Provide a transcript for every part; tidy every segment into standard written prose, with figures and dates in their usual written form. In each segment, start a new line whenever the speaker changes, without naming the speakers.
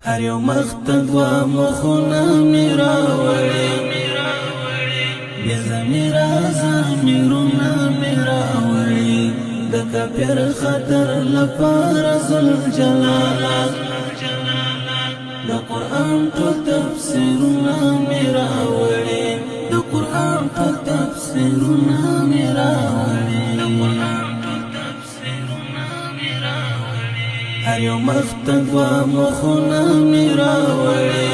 هر یو مختد و مخونه میرا وړي بیا زمیرا زمیرونه میرا وړي د کافر خطر لپاره ذل جلال د قرآن ټول تفسیرونه میرا وړي د قرآن ټول تفسیرونه میرا وړي هر یو مختد و مخونه میرا وړي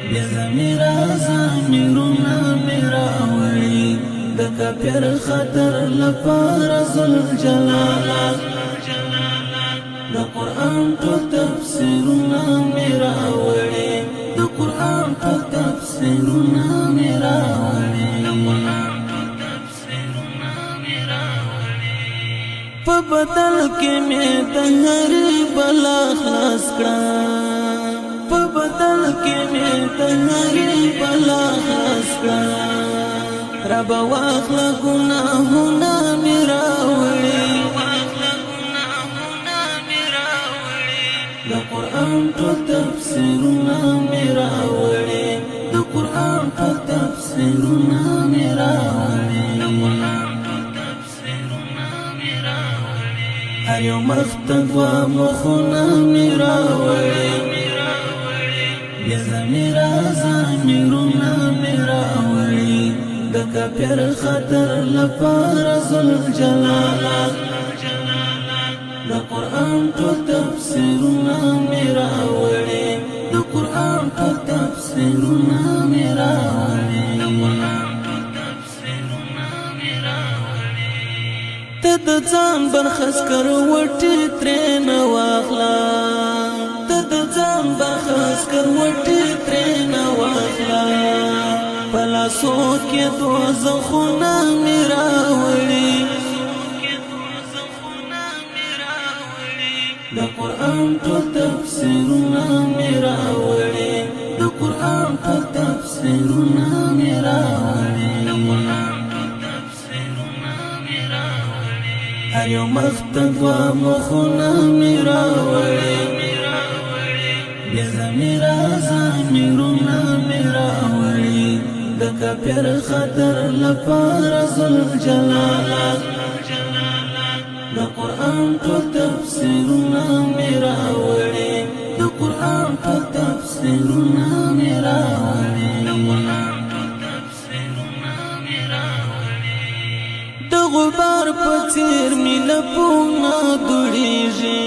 بیا زمیرا زمیرونه میرا وړي د کافر خطر لپاره ذل جلال د قرآن ټول تفسیرونه میرا وړي د قرآن ټول تفسیرونه میرا وړي په بدل کې مې د هر بلا خلاص کړه په بدل کې مې د هر بلا خلاص کړه رب واخله ګناهونه مې راوړي د قرآن ټول تفسیرونه مې راوړي د قرآن ټول تفسیرونه مې راوړي هر یو مختد و مخونه میرا وړي بیا زمیرا زمیرونه میرا وړي د کافر خطر لپاره ذل جلال د قرآن ټول تفسیرونه میرا وړي د قرآن ټول تفسیرونه میرا وړي ته د ځان برخص کر وټي ترېنه واخلا ته د ځان برخص کر وټي ترېنه واخلا پلاسو کې دوزخونه میرا وړي د قرآن ټول تفسیرونه میرا وړي د قرآن ټول تفسیرونه میرا وړي هر یو مختد و مخونه میرا وړي بیا زمیرا زمیرونه میرا وړي د کافر خطر لپاره ذل جلال د قرآن ټول تفسیرونه میرا وړي د قرآن ټول تفسیرونه میرا وړي د غبار په څیر مینه پونه دوړېږي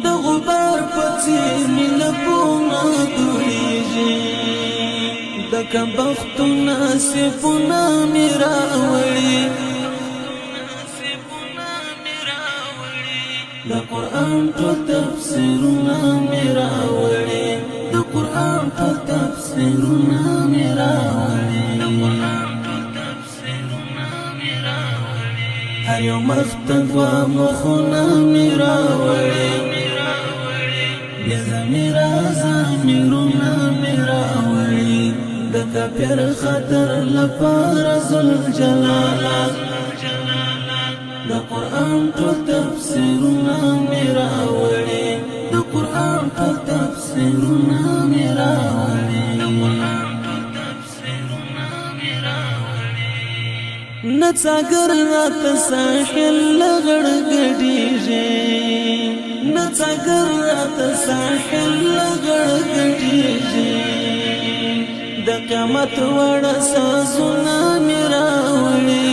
د غبار په څیر مینه پونه دوړېږي د کمبختو نصیبونه مې راوړي د قرآن ټول تفسیرونه مې راوړي د قرآن ټول تفسیرونه مې راوړي هر یو مختد و مخونه میرا وړي بیا زمیرا زمیرونه میرا وړي د کافر خطر لپاره ذل جلال د قرآن ټول تفسیرونه میرا وړي د قرآن ټول تفسیرونه میرا وړي نڅاګر رات ساحل لغړ ګډیږي نڅاګر رات ساحل لغړ ګډیږي د قیامت وړ سازونه میرا وړي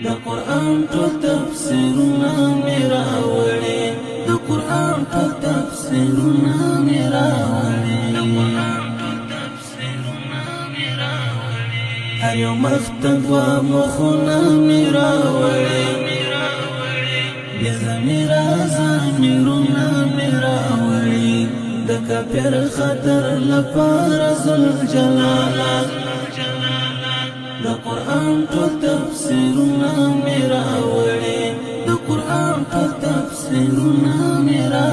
د قرآن ټول تفسیرونه میرا وړي د قرآن ټول تفسیرونه میرا وړي هر یو مختد و مخونه میرا وړي بیا زمیرا زمیرونه میرا وړي د کافر خطر لپاره ذل جلال د قرآن ټول تفسیرونه میرا وړي د قرآن ټول تفسیرونه میرا